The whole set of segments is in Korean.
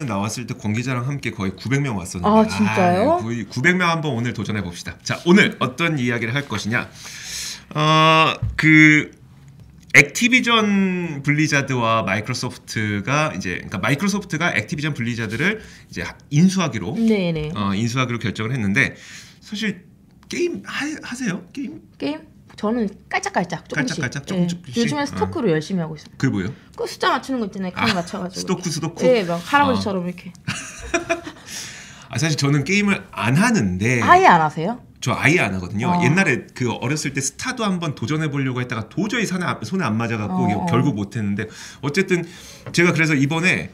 나왔을 때 관계자랑 함께 거의 900명 왔었는데 아 진짜요? 거의 900명 한번 오늘 도전해 봅시다. 자, 오늘 어떤 이야기를 할 것이냐? 그 액티비전 블리자드와 마이크로소프트가 이제 그러니까 마이크로소프트가 액티비전 블리자드를 이제 인수하기로 네네. 인수하기로 결정을 했는데 사실 게임 하세요? 게임? 저는 깔짝깔짝 조금씩. 깔짝깔짝 조금씩. 요즘에 스토크로 열심히 하고 있어요. 그게 뭐예요? 그 숫자 맞추는 거 있잖아요. 칸 맞춰가지고. 스토크? 네, 막 할아버지처럼 이렇게. 사실 저는 게임을 안 하는데 아예 안 하세요? 저 아예 안 하거든요. 옛날에 그 어렸을 때 스타도 한번 도전해 보려고 했다가 도저히 손에 안 맞아갖고 결국 못했는데 어쨌든 제가 그래서 이번에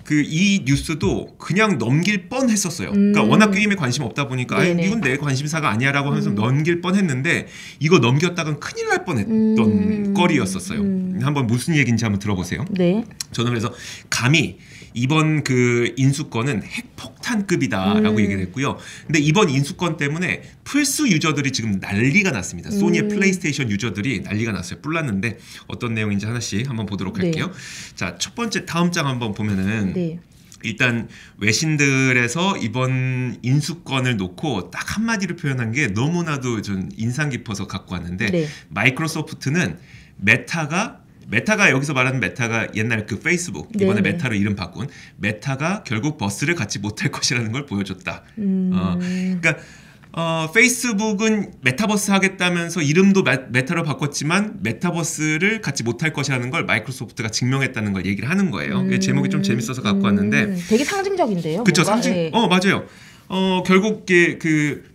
그 이 뉴스도 그냥 넘길 뻔했었어요. 그러니까 워낙 게임에 관심 없다 보니까 이건 내 관심사가 아니야라고 하면서 넘길 뻔했는데 이거 넘겼다간 큰일 날 뻔했던 거리였었어요. 한번 무슨 얘기인지 한번 들어보세요. 네. 저는 그래서 감히 이번 그 인수권은 핵폭탄급이다라고 얘기를 했고요. 근데 이번 인수권 때문에 플스 유저들이 지금 난리가 났습니다. 소니의 플레이스테이션 유저들이 난리가 났어요. 뿔났는데 어떤 내용인지 하나씩 한번 보도록 할게요. 자, 첫 번째 다음 장 한번 보면은 일단 외신들에서 이번 인수권을 놓고 딱 한마디로 표현한 게 너무나도 좀 인상 깊어서 갖고 왔는데 마이크로소프트는 메타가 여기서 말하는 메타가 옛날 그 페이스북 이번에 메타로 이름 바꾼 메타가 결국 버스를 갖지 못할 것이라는 걸 보여줬다. 그러니까 페이스북은 메타버스 하겠다면서 이름도 메타로 바꿨지만 메타버스를 갖지 못할 것이라는 걸 마이크로소프트가 증명했다는 걸 얘기를 하는 거예요. 제목이 좀 재밌어서 갖고 왔는데 되게 상징적인데요. 그렇죠. 상징. 맞아요. 결국 그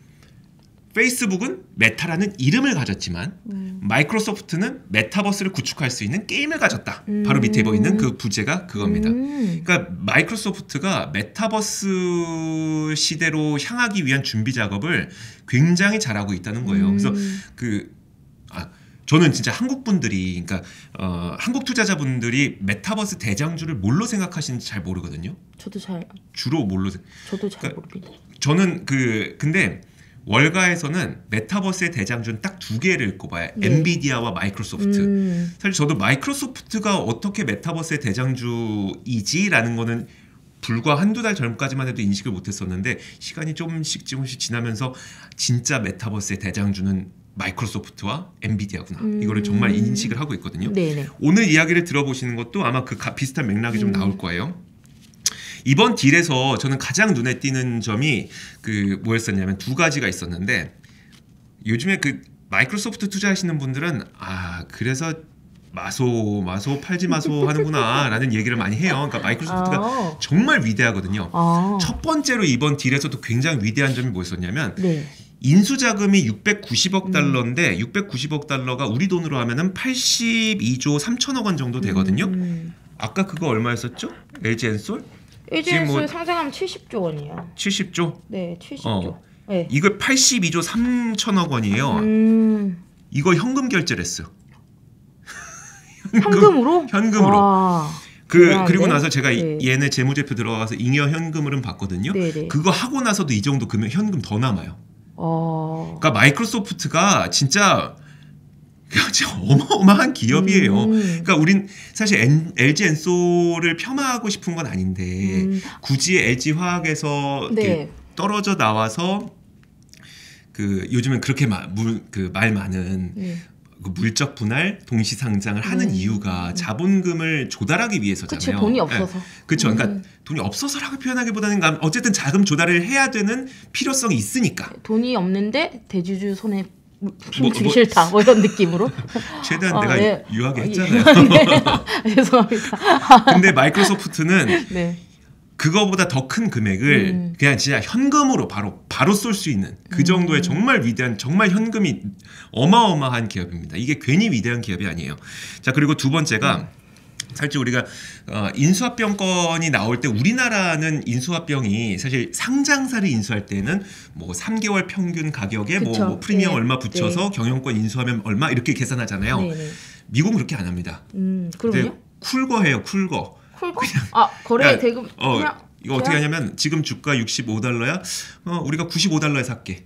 페이스북은 메타라는 이름을 가졌지만 마이크로소프트는 메타버스를 구축할 수 있는 게임을 가졌다. 바로 밑에 보이는 그 부제가 그겁니다. 그러니까 마이크로소프트가 메타버스 시대로 향하기 위한 준비 작업을 굉장히 잘하고 있다는 거예요. 그래서 저는 진짜 한국 분들이 그러니까 한국 투자자분들이 메타버스 대장주를 뭘로 생각하시는지 잘 모르거든요. 주로 뭘로 저도 잘 모릅니다. 저는 근데 월가에서는 메타버스의 대장주는 딱 두 개를 꼽아요. 엔비디아와 마이크로소프트. 사실 저도 마이크로소프트가 어떻게 메타버스의 대장주이지라는 거는 불과 한두 달 전까지만 해도 인식을 못했었는데 시간이 조금씩 지나면서 진짜 메타버스의 대장주는 마이크로소프트와 엔비디아구나. 이거를 정말 인식을 하고 있거든요. 오늘 이야기를 들어보시는 것도 아마 그 비슷한 맥락이 좀 나올 거예요. 이번 딜에서 저는 가장 눈에 띄는 점이 뭐였었냐면 두 가지가 있었는데 요즘에 그 마이크로소프트 투자하시는 분들은 그래서 마소 팔지 마소 하는구나 라는 얘기를 많이 해요. 그러니까 마이크로소프트가 정말 위대하거든요. 첫 번째로 이번 딜에서도 굉장히 위대한 점이 뭐였었냐면 인수자금이 690억 달러인데 690억 달러가 우리 돈으로 하면은 82조 3천억 원 정도 되거든요. 아까 그거 얼마였었죠? LG엔솔? LG엔솔 상장하면 70조 원이에요. 70조? 네, 70조. 네. 이거 82조 3천억 원이에요. 이거 현금 결제를 했어요. 현금으로? 현금으로. 그리고 나서 제가 얘네 재무제표 들어가서 잉여 현금으로는 봤거든요. 그거 하고 나서도 이 정도 금액 현금 더 남아요. 그러니까 마이크로소프트가 진짜 어마어마한 기업이에요. 그러니까 우린 사실 LG 엔솔을 표 싶은 건 아닌데 굳이 LG 화학에서 떨어져 나와서 요즘엔 그렇게 말 많은 그 물적 분할 동시 상장을 하는 이유가 자본금을 조달하기 위해서잖아요. 그치, 돈이 없어서. 그렇죠. 그러니까 돈이 없어서라고 표현하기보다는 어쨌든 자금 조달을 해야 되는 필요성이 있으니까. 돈이 없는데 대주주 손에 주기 싫다 뭐 이런 느낌으로 최대한 내가 유하게 했잖아요. 죄송합니다. 근데 마이크로소프트는 그거보다 더 큰 금액을 그냥 진짜 현금으로 바로 쏠 수 있는 그 정도의 정말 위대한 정말 현금이 어마어마한 기업입니다. 이게 괜히 위대한 기업이 아니에요. 자, 그리고 두 번째가 사실 우리가 인수합병권이 나올 때 우리나라는 인수합병이 사실 상장사를 인수할 때는 뭐 3개월 평균 가격에 뭐 프리미엄 얼마 붙여서 경영권 인수하면 얼마 이렇게 계산하잖아요. 미국은 그렇게 안 합니다. 그럼요? 쿨거해요. 쿨거. 거래 대금 이거 어떻게 하냐면 지금 주가 65달러야. 우리가 95달러에 살게.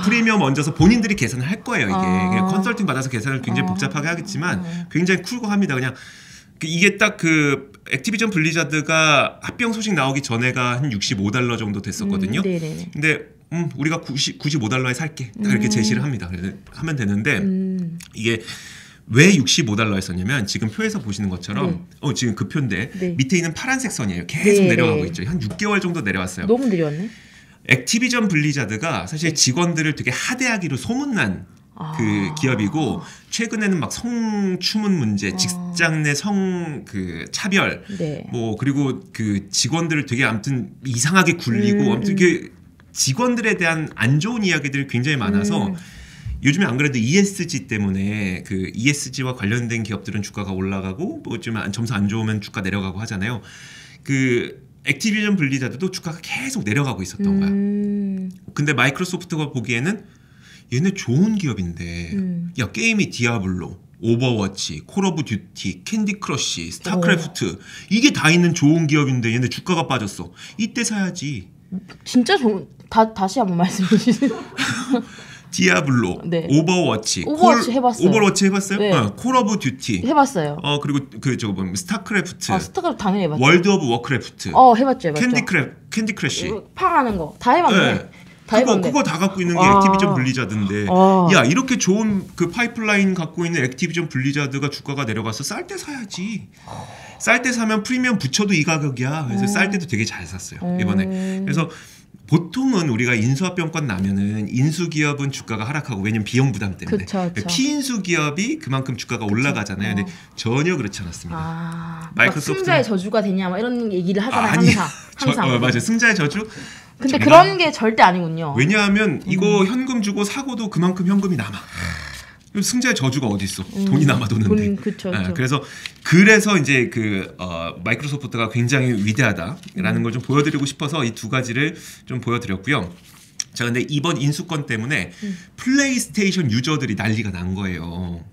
프리미엄 얹어서 본인들이 계산을 할 거예요. 이게 그냥 컨설팅 받아서 계산을 굉장히 복잡하게 하겠지만 굉장히 쿨거합니다. 그냥 이게 딱 그 액티비전 블리자드가 합병 소식 나오기 전에가 한 $65 정도 됐었거든요. 네네. 근데 우리가 $95에 살게 딱 이렇게 제시를 합니다. 하면 되는데 이게 왜 $65에 썼냐면 지금 표에서 보시는 것처럼 지금 그 표인데 네. 밑에 있는 파란색 선이에요. 계속 네. 내려가고 있죠. 한 6개월 정도 내려왔어요. 너무 내려왔네. 액티비전 블리자드가 사실 직원들을 되게 하대하기로 소문난 그 기업이고 최근에는 막 성추문 문제, 직장 내 성 그 차별, 네. 뭐 그리고 그 직원들을 되게 아무튼 이상하게 굴리고 아무튼 이게 직원들에 대한 안 좋은 이야기들이 굉장히 많아서 요즘에 안 그래도 ESG 때문에 그 ESG와 관련된 기업들은 주가가 올라가고 뭐 좀 점수 안 좋으면 주가 내려가고 하잖아요. 그 액티비전 블리자드도 주가가 계속 내려가고 있었던 거야. 근데 마이크로소프트가 보기에는 얘네 좋은 기업인데 야 게임이 디아블로, 오버워치, 콜 오브 듀티, 캔디 크러쉬, 스타크래프트 이게 다 있는 좋은 기업인데 얘네 주가가 빠졌어. 이때 사야지. 진짜 좋은. 다시 한번 말씀해 주세요. 디아블로, 네. 오버워치 해봤어요. 오버워치 해봤어요? 네. 콜 오브 듀티 해봤어요. 그리고 그 저거 뭐 스타크래프트, 스타크래프트 당연히 해봤죠. 월드 오브 워크래프트, 해봤죠. 캔디 크래쉬 팡하는 거 다 해봤네. 네. 그거 다 갖고 있는 게 액티비전 블리자드인데 야 이렇게 좋은 그 파이프라인 갖고 있는 액티비전 블리자드가 주가가 내려가서 쌀 때 사야지. 쌀 때 사면 프리미엄 붙여도 이 가격이야. 그래서 쌀 때도 되게 잘 샀어요 이번에. 그래서 보통은 우리가 인수합병권 나면은 인수기업은 주가가 하락하고 왜냐면 비용 부담 때문에 그쵸. 피인수 기업이 그만큼 주가가 올라가잖아요. 근데 전혀 그렇지 않았습니다. 마이크로소프트 승자의 저주가 되냐 막 이런 얘기를 하잖아요. 항상. 맞아요. 승자의 저주. 근데 그런 게 절대 아니군요. 왜냐하면 이거 현금 주고 사고도 그만큼 현금이 남아. 승자의 저주가 어디 있어? 돈이 남아도는데. 그쵸. 그래서 이제 그 마이크로소프트가 굉장히 위대하다라는 걸 좀 보여드리고 싶어서 이 두 가지를 좀 보여드렸고요. 자, 근데 이번 인수권 때문에 플레이스테이션 유저들이 난리가 난 거예요.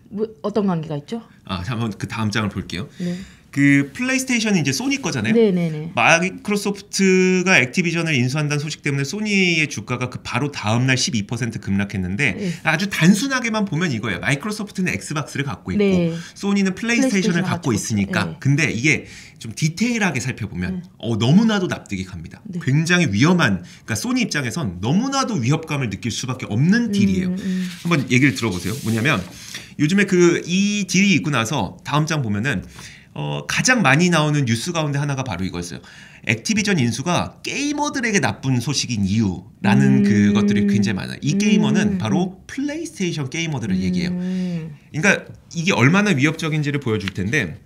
뭐, 어떤 관계가 있죠? 한번 그 다음 장을 볼게요. 네. 그 플레이스테이션이 이제 소니 거잖아요. 네네네. 마이크로소프트가 액티비전을 인수한다는 소식 때문에 소니의 주가가 그 바로 다음 날 12% 급락했는데 아주 단순하게만 보면 이거예요. 마이크로소프트는 엑스박스를 갖고 있고 소니는 플레이스테이션을 갖고 있으니까. 근데 이게 좀 디테일하게 살펴보면 너무나도 납득이 갑니다. 굉장히 위험한, 그러니까 소니 입장에선 너무나도 위협감을 느낄 수밖에 없는 딜이에요. 한번 얘기를 들어보세요. 뭐냐면 요즘에 이 딜이 있고 나서 다음 장 보면은 가장 많이 나오는 뉴스 가운데 하나가 바로 이거였어요. 액티비전 인수가 게이머들에게 나쁜 소식인 이유라는 그것들이 굉장히 많아요. 이 게이머는 바로 플레이스테이션 게이머들을 얘기해요. 그러니까 이게 얼마나 위협적인지를 보여줄 텐데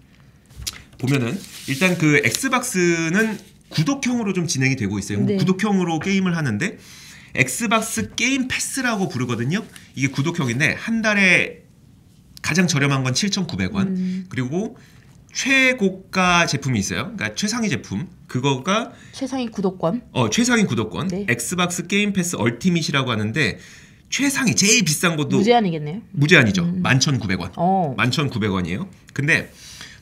보면은 일단 그 엑스박스는 구독형으로 좀 진행이 되고 있어요. 구독형으로 게임을 하는데 엑스박스 게임 패스라고 부르거든요. 이게 구독형인데 한 달에 가장 저렴한 건 7,900원 그리고 최고가 제품이 있어요. 그러니까 최상위 제품. 그거가 최상위 구독권. 최상위 구독권. 엑스박스 게임 패스 얼티밋이라고 하는데 최상위 제일 비싼 것도 무제한이겠네요. 무제한이죠. 11,900원. 11,900원이에요. 근데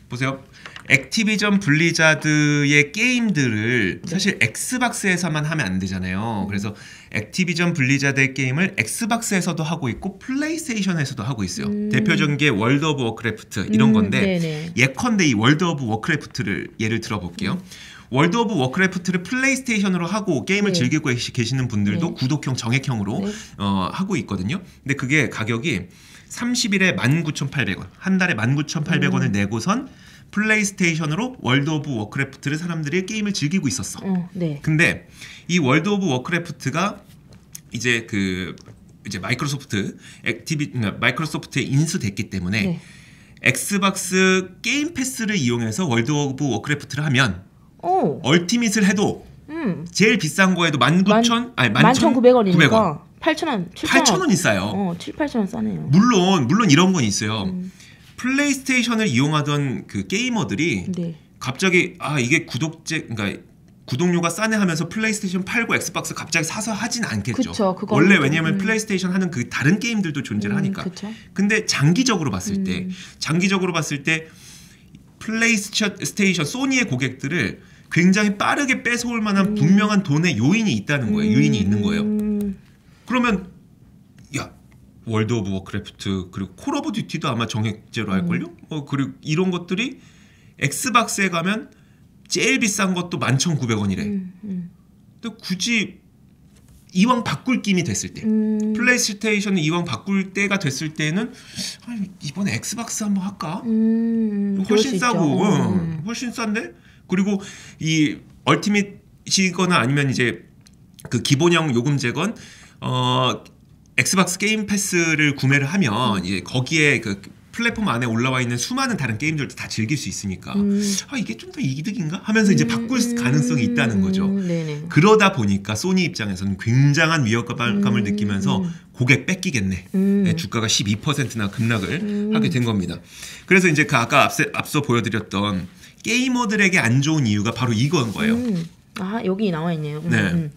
보세요. 액티비전 블리자드의 게임들을 사실 엑스박스에서만 하면 안 되잖아요. 그래서 액티비전 블리자드의 게임을 엑스박스에서도 하고 있고 플레이스테이션에서도 하고 있어요. 대표적인 게 월드 오브 워크래프트 이런 건데 예컨대 이 월드 오브 워크래프트를 예를 들어볼게요. 월드 오브 워크래프트를 플레이스테이션으로 하고 게임을 즐기고 계시는 분들도 구독형 정액형으로 하고 있거든요. 근데 그게 가격이 30일에 19,800원 한 달에 19,800원을 내고선 플레이스테이션으로 월드 오브 워크래프트를 사람들이 게임을 즐기고 있었어. 근데 이 월드 오브 워크래프트가 이제 마이크로소프트에 인수됐기 때문에 엑스박스 게임 패스를 이용해서 월드 오브 워크래프트를 하면 얼티밋을 해도 제일 비싼 거에도 11,900원이니까 8,000원, 8,000원이 싸요. 7,000-8,000원 싸네요. 물론 이런 건 있어요. 플레이스테이션을 이용하던 그 게이머들이 갑자기 이게 그러니까 구독료가 싸네 하면서 플레이스테이션 팔고 엑스박스 갑자기 사서 하진 않겠죠. 원래 왜냐하면 플레이스테이션 하는 그 다른 게임들도 존재를 하니까. 근데 장기적으로 봤을 때 플레이스테이션 소니의 고객들을 굉장히 빠르게 뺏어올 만한 분명한 돈의 요인이 있다는 거예요. 유인이 있는 거예요. 그러면 월드 오브 워크래프트 그리고 콜 오브 듀티도 아마 정액제로 할걸요? 그리고 이런 것들이 엑스박스에 가면 제일 비싼 것도 11,900원이래. 근데 굳이 이왕 바꿀 김이 됐을 때 플레이스테이션은 이왕 바꿀 때가 됐을 때는 이번에 엑스박스 한번 할까? 훨씬 싸고 훨씬 싼데? 그리고 이 얼티밋이거나 아니면 이제 그 기본형 요금제건 엑스박스 게임 패스를 구매를 하면 이제 거기에 그 플랫폼 안에 올라와 있는 수많은 다른 게임들도 다 즐길 수 있으니까 이게 좀 더 이득인가 하면서 이제 바꿀 가능성이 있다는 거죠. 네네. 그러다 보니까 소니 입장에서는 굉장한 위협감을 느끼면서 고객 뺏기겠네. 주가가 12%나 급락을 하게 된 겁니다. 그래서 이제 그 아까 앞서 보여드렸던 게이머들에게 안 좋은 이유가 바로 이건 거예요. 여기 나와 있네요. 네.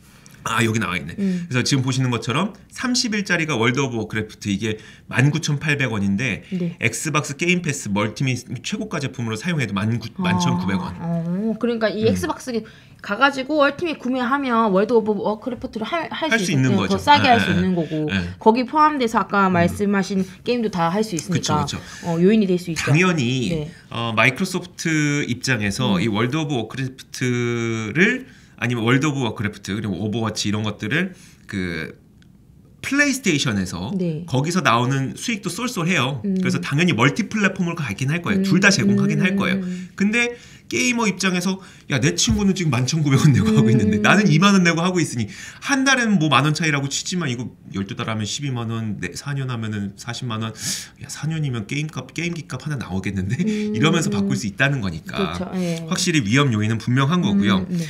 여기 나와 있네. 그래서 지금 보시는 것처럼 30일짜리가 월드 오브 워크래프트 이게 19,800원인데 네. 엑스박스 게임 패스 멀티밋 최고가 제품으로 사용해도 11,900원. 그러니까 이 엑스박스 가가지고 얼티밋 구매하면 월드 오브 워크래프트를 할 수 있는 거죠. 더 싸게 할 수 있는 거고 거기 포함돼서 아까 말씀하신 게임도 다 할 수 있으니까 그쵸. 요인이 될 수 있죠. 당연히 네. 마이크로소프트 입장에서 이 월드 오브 워크래프트를 아니면 월드 오브 워크래프트 그리고 오버워치 이런 것들을 그 플레이스테이션에서 네. 거기서 나오는 수익도 쏠쏠해요. 그래서 당연히 멀티 플랫폼으로 가긴 할 거예요. 둘 다 제공하긴 할 거예요. 근데 게이머 입장에서 야 내 친구는 지금 11,900원 내고 하고 있는데 나는 2만 원 내고 하고 있으니 한 달에는 뭐 10,000원 차이라고 치지만 이거 12달 하면 12만 원, 4년 하면은 40만 원. 야 4년이면 게임기 값 하나 나오겠는데 이러면서 바꿀 수 있다는 거니까 그렇죠. 네. 확실히 위험 요인은 분명한 거고요. 네.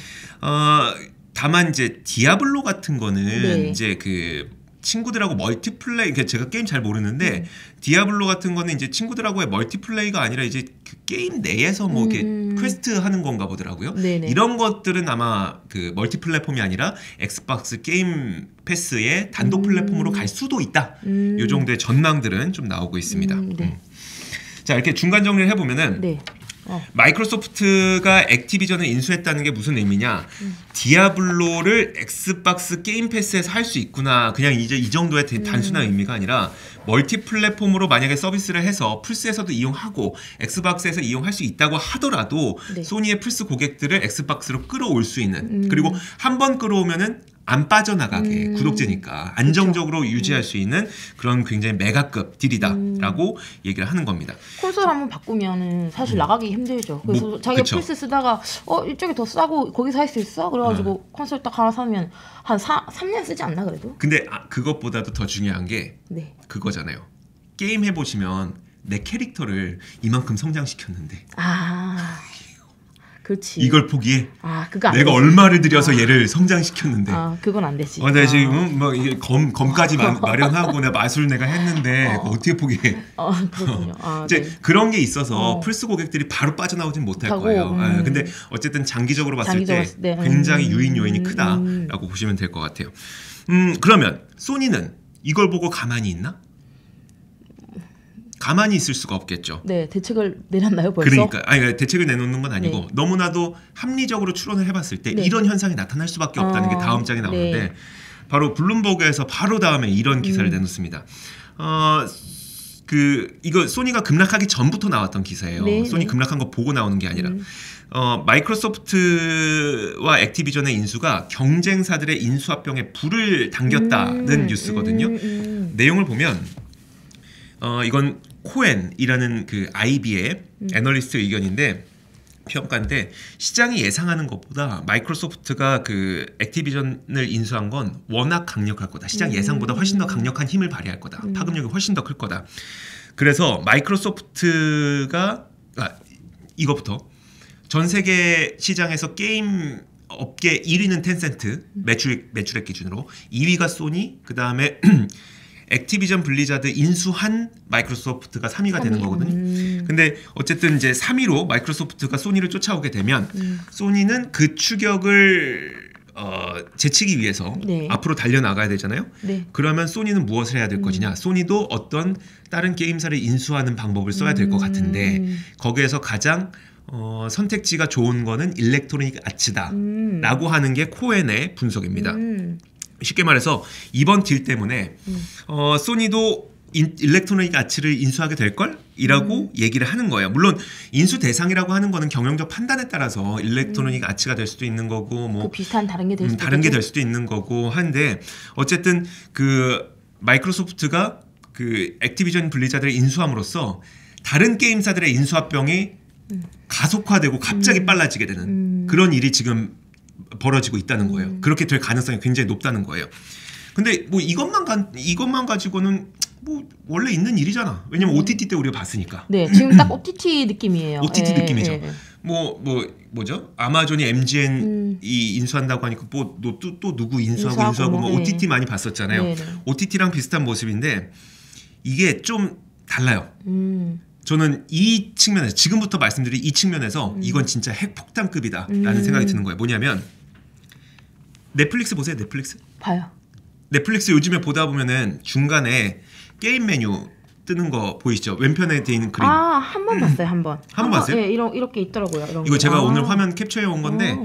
다만 이제 디아블로 같은 거는 네. 이제 그 친구들하고 멀티플레이, 제가 게임 잘 모르는데 디아블로 같은 거는 이제 친구들하고의 멀티플레이가 아니라 이제 그 게임 내에서 뭐 이렇게 퀘스트 하는 건가 보더라고요. 네네. 이런 것들은 아마 그 멀티 플랫폼이 아니라 엑스박스 게임 패스의 단독 플랫폼으로 갈 수도 있다. 이 정도의 전망들은 좀 나오고 있습니다. 네. 자, 이렇게 중간 정리를 해보면은 네. 마이크로소프트가 액티비전을 인수했다는 게 무슨 의미냐? 디아블로를 엑스박스 게임 패스에서 할 수 있구나. 그냥 이제 이 정도의 단순한 의미가 아니라 멀티 플랫폼으로 만약에 서비스를 해서 플스에서도 이용하고 엑스박스에서 이용할 수 있다고 하더라도 네. 소니의 플스 고객들을 엑스박스로 끌어올 수 있는 그리고 한 번 끌어오면은 안 빠져나가게 구독제니까 안정적으로 그쵸. 유지할 수 있는 그런 굉장히 메가급 딜이다라고 얘기를 하는 겁니다. 콘솔 한번 바꾸면은 사실 나가기 힘들죠. 그래서 자기가 그쵸. 플스 쓰다가 이쪽이 더 싸고 거기서 할 수 있어? 그래가지고 콘솔 딱 하나 사면 한 3년 쓰지 않나 그래도? 근데 그것보다도 더 중요한 게 네. 그거잖아요. 게임 해보시면 내 캐릭터를 이만큼 성장시켰는데 그렇지. 이걸 포기해? 그거 안 내가 되지. 얼마를 들여서 얘를 성장시켰는데 그건 안 되지. 내가 지금 뭐 이게 검까지 마련하고 내가 마술 내가 했는데 그거 어떻게 포기해? 그렇군요. 이제 네. 그런 게 있어서 플스 고객들이 바로 빠져나오진 못할 거예요. 근데 어쨌든 장기적으로 봤을 때 네. 굉장히 유인 요인이 크다라고 보시면 될 것 같아요. 그러면 소니는 이걸 보고 가만히 있나? 가만히 있을 수가 없겠죠. 네, 대책을 내놨나요 벌써? 그러니까 대책을 내놓는 건 아니고 네. 너무나도 합리적으로 추론을 해봤을 때 네. 이런 현상이 나타날 수밖에 없다는 게 다음 장에 나오는데 네. 바로 블룸버그에서 바로 다음에 이런 기사를 내놓습니다. 이거 소니가 급락하기 전부터 나왔던 기사예요. 네, 소니 네. 급락한 거 보고 나오는 게 아니라 마이크로소프트와 액티비전의 인수가 경쟁사들의 인수합병에 불을 당겼다는 뉴스거든요. 내용을 보면 이건 코엔이라는 그 IB의 애널리스트 의견인데 평가인데 시장이 예상하는 것보다 마이크로소프트가 그 액티비전을 인수한 건 워낙 강력할 거다. 시장 예상보다 훨씬 더 강력한 힘을 발휘할 거다. 파급력이 훨씬 더 클 거다. 그래서 마이크로소프트가 이거부터 전 세계 시장에서 게임 업계 1위는 텐센트 매출액 기준으로 2위가 소니 그 다음에 액티비전 블리자드 인수한 마이크로소프트가 3위가 되는 거거든요. 근데 어쨌든 이제 3위로 마이크로소프트가 소니를 쫓아오게 되면 소니는 그 추격을 제치기 위해서 네. 앞으로 달려나가야 되잖아요. 네. 그러면 소니는 무엇을 해야 될 것이냐? 소니도 어떤 다른 게임사를 인수하는 방법을 써야 될 것 같은데 거기에서 가장 선택지가 좋은 거는 일렉트로닉 아츠다라고 하는 게 코엔의 분석입니다. 쉽게 말해서 이번 딜 때문에 소니도 일렉트로닉 아츠를 인수하게 될 걸? 이라고 얘기를 하는 거예요. 물론 인수 대상이라고 하는 거는 경영적 판단에 따라서 일렉트로닉 아츠가 될 수도 있는 거고 뭐 비슷한 다른 게 될 수도 있는 거고 한데 어쨌든 그 마이크로소프트가 그 액티비전 블리자드를 인수함으로써 다른 게임사들의 인수합병이 가속화되고 갑자기 빨라지게 되는 그런 일이 지금 벌어지고 있다는 거예요. 그렇게 될 가능성이 굉장히 높다는 거예요. 근데 뭐 이것만 가지고는 뭐 원래 있는 일이잖아. 왜냐면 OTT 때 우리가 봤으니까. 네, 지금 딱 OTT 느낌이에요. OTT 느낌이죠. 뭐죠? 아마존이 MGN 이 인수한다고 하니까 뭐 또 누구 인수하고 뭐 OTT 많이 봤었잖아요. 네. OTT랑 비슷한 모습인데 이게 좀 달라요. 저는 이 측면에서 지금부터 말씀드린 이 측면에서 이건 진짜 핵폭탄급이다라는 생각이 드는 거예요. 뭐냐면 넷플릭스 보세요. 넷플릭스. 봐요. 넷플릭스 요즘에 보다 보면은 중간에 게임 메뉴 뜨는 거 보이시죠? 왼편에 돼 있는 그림. 한 번 봤어요, 한 번. 한 번 봤어요? 네, 이렇게 있더라고요. 이거 제가 오늘 화면 캡처해 온 건데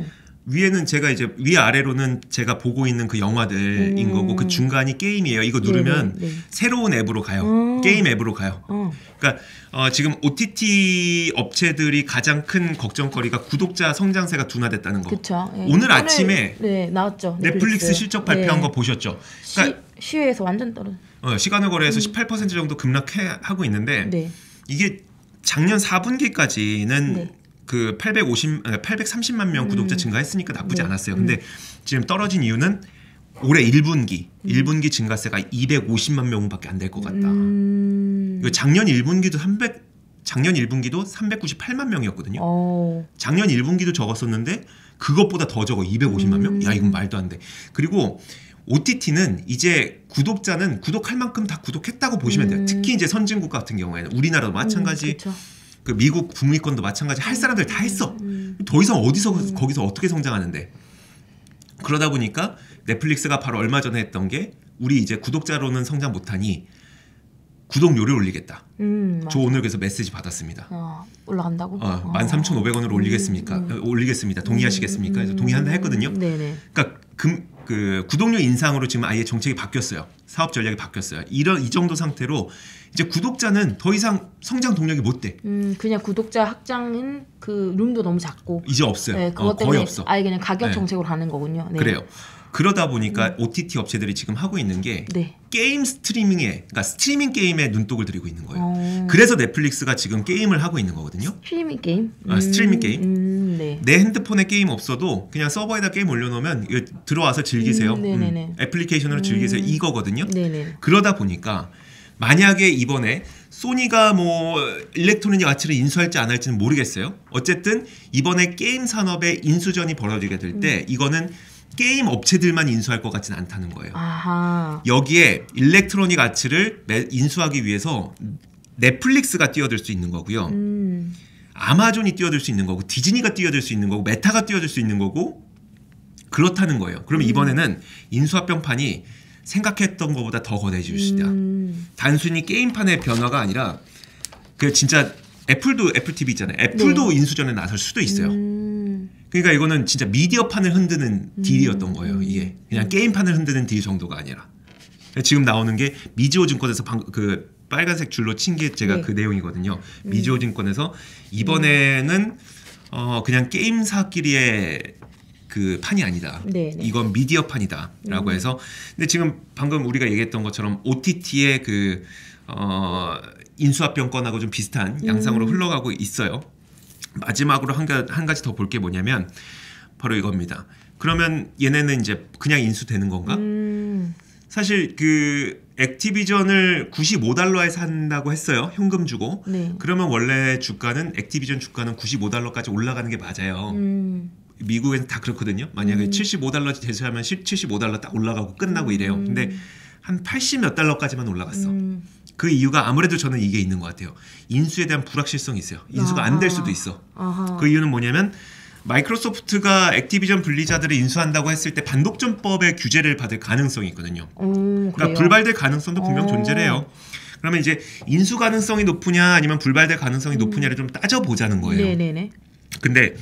위에는 제가 이제 위아래로는 제가 보고 있는 그 영화들인 거고 그 중간이 게임이에요. 이거 누르면 새로운 앱으로 가요. 게임 앱으로 가요. 그러니까 지금 OTT 업체들이 가장 큰 걱정거리가 구독자 성장세가 둔화됐다는 거. 그쵸. 예. 오늘 아침에 나왔죠. 넷플릭스 실적 발표한 거 보셨죠? 그러니까 시외에서 완전 떨어져. 시간을 거래해서 18% 정도 급락하고 있는데 이게 작년 4분기까지는 그 830만 명 구독자 증가했으니까 나쁘지 않았어요. 근데 지금 떨어진 이유는 올해 1분기 증가세가 250만 명밖에 안 될 것 같다. 작년 1분기도 398만 명이었거든요. 작년 1분기도 적었었는데 그것보다 더 적어 250만 명? 야, 이건 말도 안 돼. 그리고 OTT는 이제 구독자는 구독할 만큼 다 구독했다고 보시면 돼요. 특히 이제 선진국 같은 경우에는 우리나라도 마찬가지. 그 미국 북미권도 마찬가지. 할 사람들 다 했어. 더 이상 거기서 어떻게 성장하는데. 그러다 보니까 넷플릭스가 바로 얼마 전에 했던 게 우리 이제 구독자로는 성장 못하니 구독료를 올리겠다. 저 오늘 그래서 메시지 받았습니다. 올라간다고? 13,500원으로 올리겠습니다. 동의하시겠습니까? 그래서 동의한다 했거든요. 그러니까 그 구독료 인상으로 지금 아예 정책이 바뀌었어요. 사업 전략이 바뀌었어요. 이 정도 상태로 이제 구독자는 더 이상 성장 동력이 못 돼. 그냥 구독자 확장은 그 룸도 너무 작고 이제 없어요. 네, 그것 때문에 거의 없어. 아예 그냥 가격 정책으로 가는 거군요. 네. 그래요. 그러다 보니까 OTT 업체들이 지금 하고 있는 게 게임 그러니까 스트리밍 게임에 눈독을 들이고 있는 거예요. 그래서 넷플릭스가 지금 게임을 하고 있는 거거든요. 스트리밍 게임? 스트리밍 게임. 내 핸드폰에 게임 없어도 그냥 서버에다 게임 올려놓으면 이거 들어와서 즐기세요. 애플리케이션으로 즐기세요. 이거거든요. 그러다 보니까 만약에 이번에 소니가 뭐 일렉트로닉 아츠를 인수할지 안 할지는 모르겠어요. 어쨌든 이번에 게임 산업의 인수전이 벌어지게 될 때 이거는 게임 업체들만 인수할 것 같지는 않다는 거예요. 여기에 일렉트로닉 아츠를 인수하기 위해서 넷플릭스가 뛰어들 수 있는 거고요. 아마존이 뛰어들 수 있는 거고 디즈니가 뛰어들 수 있는 거고 메타가 뛰어들 수 있는 거고 그렇다는 거예요. 그러면 이번에는 인수합병판이 생각했던 것보다 더 거대해질 수 있다. 단순히 게임판의 변화가 아니라 그 진짜 애플 TV 있잖아요. 애플도 인수전에 나설 수도 있어요. 그러니까 이거는 진짜 미디어판을 흔드는 딜이었던 거예요. 이게 그냥 게임판을 흔드는 딜 정도가 아니라 지금 나오는 게 미즈호 증권에서 그 빨간색 줄로 친 게 제가 그 내용이거든요. 미즈호 증권에서 이번에는 그냥 게임사끼리의 그 판이 아니다. 이건 미디어판이다라고 해서 근데 지금 방금 우리가 얘기했던 것처럼 OTT의 그 인수합병권하고 좀 비슷한 양상으로 흘러가고 있어요. 마지막으로 한 가지 더 볼 게 뭐냐면 바로 이겁니다. 그러면 얘네는 이제 그냥 인수되는 건가? 사실 그 액티비전을 $95에 산다고 했어요. 현금 주고. 그러면 원래 주가는 액티비전 주가는 $95까지 올라가는 게 맞아요. 미국에는 다 그렇거든요. 만약에 $75 제시하면 $75 딱 올라가고 끝나고 이래요. 근데 한 80 몇 달러까지만 올라갔어. 그 이유가 아무래도 저는 이게 있는 것 같아요. 인수에 대한 불확실성이 있어요. 인수가 안 될 수도 있어. 그 이유는 뭐냐면 마이크로소프트가 액티비전 블리자드를 인수한다고 했을 때 반독점법의 규제를 받을 가능성이 있거든요. 그러니까 불발될 가능성도 분명 존재해요. 그러면 이제 인수 가능성이 높으냐 아니면 불발될 가능성이 높으냐를 좀 따져보자는 거예요. 근데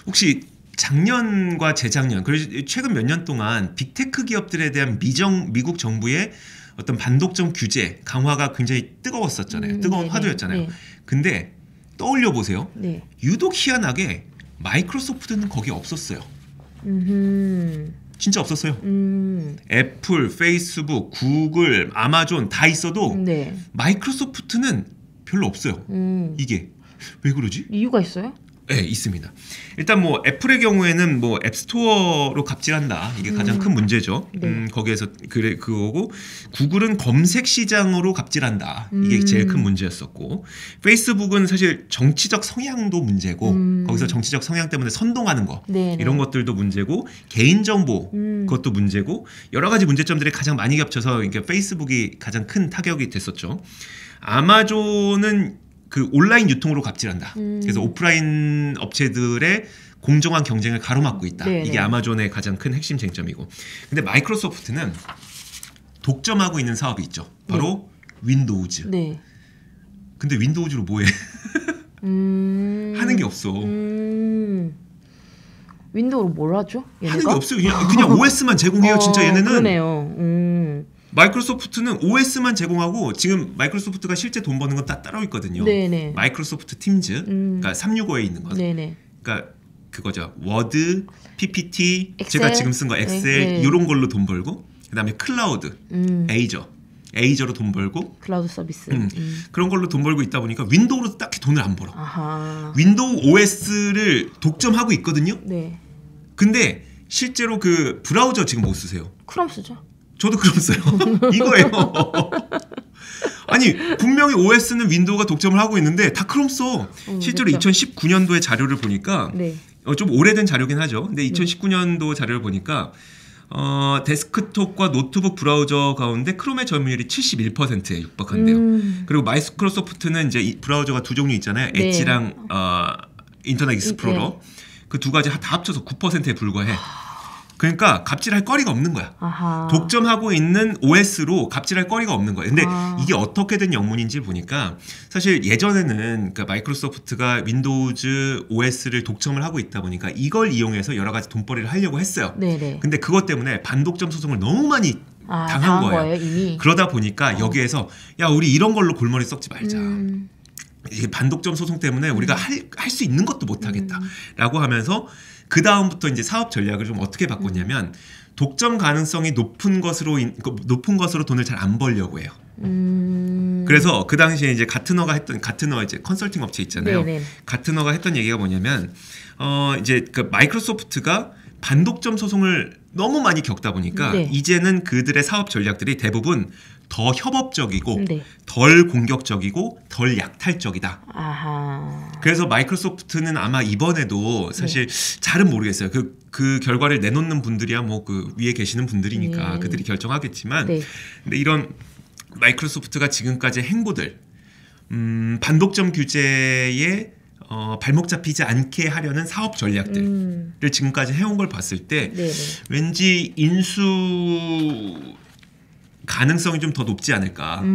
혹시 작년과 재작년 그리고 최근 몇 년 동안 빅테크 기업들에 대한 미국 정부의 어떤 반독점 규제 강화가 굉장히 뜨거웠었잖아요. 뜨거운 화두였잖아요. 근데 떠올려 보세요. 유독 희한하게 마이크로소프트는 거기 없었어요. 진짜 없었어요. 애플, 페이스북, 구글, 아마존 다 있어도 마이크로소프트는 별로 없어요. 이게 왜 그러지? 이유가 있어요? 네, 있습니다. 일단 뭐 애플의 경우에는 뭐 앱스토어로 갑질한다. 이게 가장 큰 문제죠. 거기에서 그거고 구글은 검색 시장으로 갑질한다. 이게 제일 큰 문제였었고 페이스북은 사실 정치적 성향도 문제고 거기서 정치적 성향 때문에 선동하는 거 이런 것들도 문제고 개인정보 그것도 문제고 여러 가지 문제점들이 가장 많이 겹쳐서 이게 페이스북이 가장 큰 타격이 됐었죠. 아마존은 그 온라인 유통으로 갑질한다. 그래서 오프라인 업체들의 공정한 경쟁을 가로막고 있다. 이게 아마존의 가장 큰 핵심 쟁점이고. 근데 마이크로소프트는 독점하고 있는 사업이 있죠. 바로 윈도우즈. 근데 윈도우즈로 뭐해? 하는 게 없어. 윈도우로 뭘 하죠? 얘네가? 하는 게 없어요. 그냥 OS만 제공해요. 진짜 얘네는. 그러네요. 마이크로소프트는 OS만 제공하고 지금 마이크로소프트가 실제 돈 버는 건 다 따로 있거든요. 마이크로소프트 팀즈, 그러니까 365에 있는 거. 그러니까 그거죠. 워드, PPT, 엑셀? 제가 지금 쓴 거 엑셀 이런 걸로 돈 벌고 그다음에 클라우드, 에이저로 돈 벌고 클라우드 서비스 그런 걸로 돈 벌고 있다 보니까 윈도우로 딱히 돈을 안 벌어. 윈도우 OS를 독점하고 있거든요. 근데 실제로 그 브라우저 지금 못 쓰세요. 크롬 쓰죠. 저도 그럼 써요. 이거예요. 아니 분명히 OS는 윈도우가 독점을 하고 있는데 다 크롬 써. 실제로 그렇죠. 2019년도의 자료를 보니까 좀 오래된 자료긴 하죠. 근데 2019년도 자료를 보니까 데스크톱과 노트북 브라우저 가운데 크롬의 점유율이 71%에 육박한대요. 그리고 마이크로소프트는 이제 이 브라우저가 두 종류 있잖아요. 엣지랑 인터넷 익스플로러 그 두 가지 다 합쳐서 9%에 불과해. 그러니까 갑질할 거리가 없는 거야. 독점하고 있는 OS로 갑질할 거리가 없는 거야. 근데 이게 어떻게 된 영문인지 보니까 사실 예전에는 그러니까 마이크로소프트가 윈도우즈 OS를 독점을 하고 있다 보니까 이걸 이용해서 여러 가지 돈벌이를 하려고 했어요. 근데 그것 때문에 반독점 소송을 너무 많이 당한 거예요. 이미. 그러다 보니까 여기에서 야 우리 이런 걸로 골머리 썩지 말자. 이게 반독점 소송 때문에 우리가 할 수 있는 것도 못 하겠다라고 하면서 그 다음부터 이제 사업 전략을 좀 어떻게 바꿨냐면 독점 가능성이 높은 것으로 돈을 잘 안 벌려고 해요. 그래서 그 당시에 이제 가트너 이제 컨설팅 업체 있잖아요. 가트너가 했던 얘기가 뭐냐면 이제 그 마이크로소프트가 반독점 소송을 너무 많이 겪다 보니까 이제는 그들의 사업 전략들이 대부분 더 협업적이고 덜 공격적이고 덜 약탈적이다. 그래서 마이크로소프트는 아마 이번에도 사실 잘은 모르겠어요. 그 결과를 내놓는 분들이야 뭐 그 위에 계시는 분들이니까 그들이 결정하겠지만 근데 이런 마이크로소프트가 지금까지 행보들 반독점 규제에 발목 잡히지 않게 하려는 사업 전략들을 지금까지 해온 걸 봤을 때 왠지 인수 가능성이 좀 더 높지 않을까라고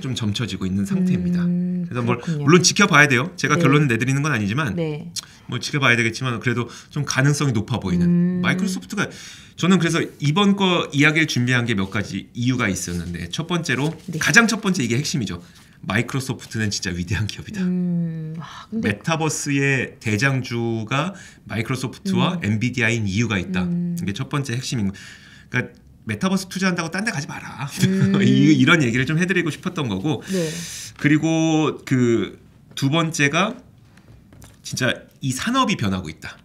좀 점쳐지고 있는 상태입니다. 그래서 물론 지켜봐야 돼요. 제가 결론을 내드리는 건 아니지만 뭐 지켜봐야 되겠지만 그래도 좀 가능성이 높아 보이는 마이크로소프트가 저는 그래서 이번 거 이야기를 준비한 게 몇 가지 이유가 있었는데 첫 번째로 가장 첫 번째 이게 핵심이죠. 마이크로소프트는 진짜 위대한 기업이다. 근데... 메타버스의 대장주가 마이크로소프트와 엔비디아인 이유가 있다. 이게 첫 번째 핵심인 거. 그러니까 메타버스 투자한다고 딴 데 가지 마라. 이런 얘기를 좀 해드리고 싶었던 거고. 그리고 그 두 번째가 진짜 이 산업이 변하고 있다.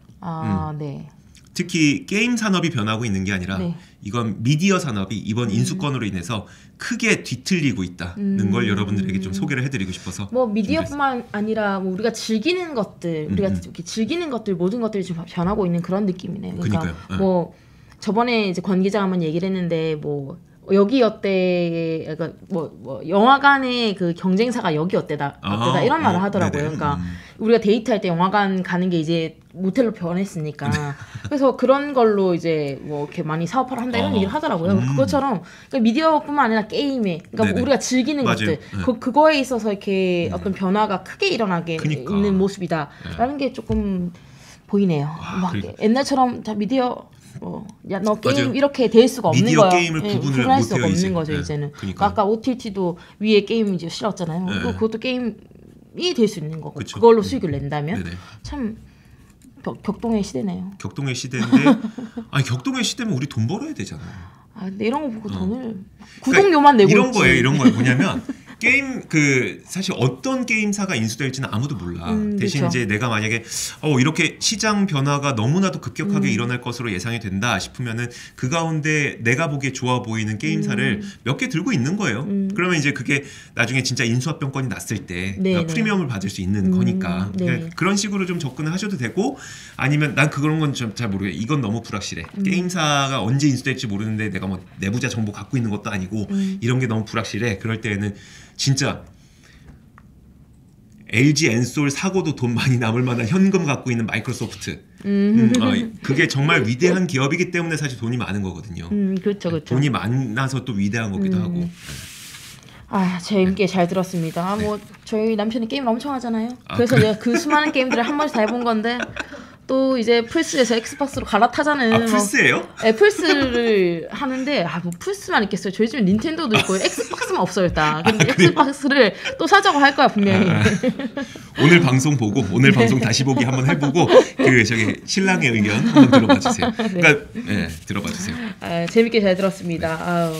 특히 게임 산업이 변하고 있는 게 아니라 이건 미디어 산업이 이번 인수권으로 인해서 크게 뒤틀리고 있다는 걸 여러분들에게 좀 소개를 해드리고 싶어서 뭐 미디어뿐만 아니라 뭐 우리가 즐기는 것들 우리가 이렇게 즐기는 것들 모든 것들이 좀 변하고 있는 그런 느낌이네요. 그러니까 뭐 저번에 이제 권 기자가 한번 얘기를 했는데 뭐 여기 어때 그러니까 뭐 영화관의 그 경쟁사가 여기 어때다 이런 말을 하더라고요. 그러니까 우리가 데이트할 때 영화관 가는 게 이제 모텔로 변했으니까 그래서 그런 걸로 이제 뭐 이렇게 많이 사업화를 한다 이런 얘기를 하더라고요. 그것처럼 그러니까 미디어뿐만 아니라 게임에 그러니까 우리가 즐기는 것들 그거에 있어서 이렇게 어떤 변화가 크게 일어나게 있는 모습이다라는 게 조금 보이네요. 막 옛날처럼 다 미디어 야 너 게임 맞아요. 이렇게 될 수가 없는 미디어 거야. 게임을 구분할 수가 없는 거죠 이제는. 그러니까 아까 OTT도 위에 게임 이제 실었잖아요. 그것도 게임이 될 수 있는 거고 그쵸. 그걸로 수익을 낸다면 네네. 참 격동의 시대네요. 격동의 시대인데 아니 격동의 시대면 우리 돈 벌어야 되잖아요. 근데 이런 거 보고 돈을 구독료만 내고 이런 있지. 이런 거예요. 뭐냐면 게임 사실 어떤 게임사가 인수될지는 아무도 몰라. 대신 그쵸. 이제 내가 만약에 이렇게 시장 변화가 너무나도 급격하게 일어날 것으로 예상이 된다 싶으면은 그 가운데 내가 보기에 좋아 보이는 게임사를 몇 개 들고 있는 거예요. 그러면 이제 그게 나중에 진짜 인수합병권이 났을 때 프리미엄을 받을 수 있는 거니까 그러니까 그런 식으로 좀 접근을 하셔도 되고 아니면 난 그런 건 좀 잘 모르겠어. 이건 너무 불확실해. 게임사가 언제 인수될지 모르는데 내가 뭐 내부자 정보 갖고 있는 것도 아니고 이런 게 너무 불확실해. 그럴 때는 진짜 LG 엔솔 사고도 돈 많이 남을 만한 현금 갖고 있는 마이크로소프트 그게 정말 위대한 기업이기 때문에 사실 돈이 많은 거거든요. 그렇죠. 돈이 많아서 또 위대한 거기도 하고. 재밌게 잘 들었습니다. 뭐 저희 남편이 게임을 엄청 하잖아요. 그래서 그래? 내가 그 수많은 게임들을 한 번씩 다 해본 건데 또 이제 플스에서 엑스박스로 갈아타자는 플스예요? 네, 플스를 하는데 뭐 플스만 있겠어요. 저희 집에 닌텐도도 있고 엑스박스만 없어요 일단. 근데 엑스박스를 또 사자고 할 거야 분명히. 오늘 방송 보고 오늘 방송 다시 보기 한번 해보고 저기 신랑의 의견 한번 들어봐 주세요. 그러니까 들어봐 주세요. 재밌게 잘 들었습니다.